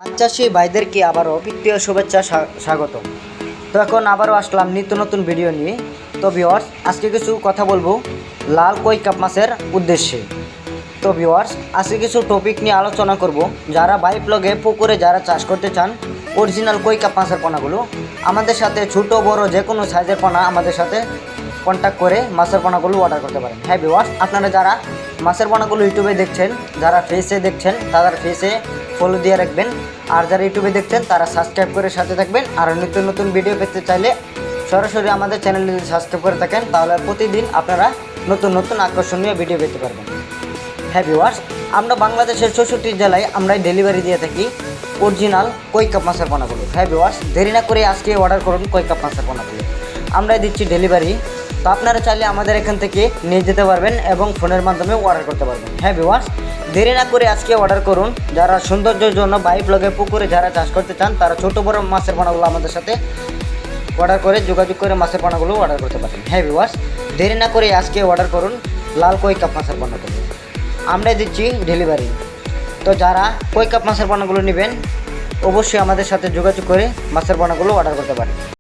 মাছ চাষি ভাইদেরকে আবারও প্রীতীয় শুভেচ্ছা স্বাগত। তো এখন আবারও আসলাম নিত্য নতুন ভিডিও নিয়ে। তো ভিউয়ার্স, আজকে কিছু কথা বলবো লাল কই কাপ মাছের উদ্দেশ্যে। তো ভিউয়ার্স, আজকে কিছু টপিক নিয়ে আলোচনা করব। যারা বাইক ব্লগে পুকুরে যারা চাষ করতে চান অরিজিনাল কই কাপ মাছের পোনাগুলো আমাদের সাথে ছোটো বড় যে কোনো সাইজের পোনা আমাদের সাথে কন্ট্যাক্ট করে মাছের পোনাগুলো অর্ডার করতে পারেন। হ্যাঁ ভিউয়ার্স, আপনারা যারা মাছের পোনাগুলো ইউটিউবে দেখছেন, যারা ফেসে দেখছেন তাদের ফেসে ফলো দিয়ে রাখবেন, আর যারা ইউটিউবে দেখছেন তারা সাবস্ক্রাইব করে সাথে থাকবেন। আর নিত্য নতুন ভিডিও পেতে চাইলে সরাসরি আমাদের চ্যানেলে যদি সাবস্ক্রাইব করে থাকেন তাহলে প্রতিদিন আপনারা নতুন নতুন আকর্ষণীয় ভিডিও পেতে পারবেন। হ্যাঁ ভিউয়ার্স, আমরা বাংলাদেশের 64 জেলায় আমরা ডেলিভারি দিয়ে থাকি অরিজিনাল কই কাপ মাছের পোনাগুলো। হ্যাঁ ভিউয়ার্স, দেরি না করে আজকে অর্ডার করুন কই কাপ মাছের পোনাগুলো, আমরাই দিচ্ছি ডেলিভারি। তো আপনারা চাইলে আমাদের এখান থেকে নিয়ে যেতে পারবেন এবং ফোনের মাধ্যমে অর্ডার করতে পারবেন। হ্যাঁ ভিউয়ার্স, দেরি না করে আজকে অর্ডার করুন। যারা সৌন্দর্যের জন্য বাইক ব্লগে পুকুরে যারা চাষ করতে চান তারা ছোটো বড় মাছের পোনাগুলো আমাদের সাথে অর্ডার করে যোগাযোগ করে মাছের পোনাগুলো অর্ডার করতে পারেন। হ্যাঁ ভিউয়ার্স, দেরি না করে আজকে অর্ডার করুন লাল কই কাপ মাছের পোনাগুলো, আমরাই দিচ্ছি ডেলিভারি। তো যারা কই কাপ মাছের পোনাগুলো নেবেন অবশ্যই আমাদের সাথে যোগাযোগ করে মাছের পোনাগুলো অর্ডার করতে পারেন।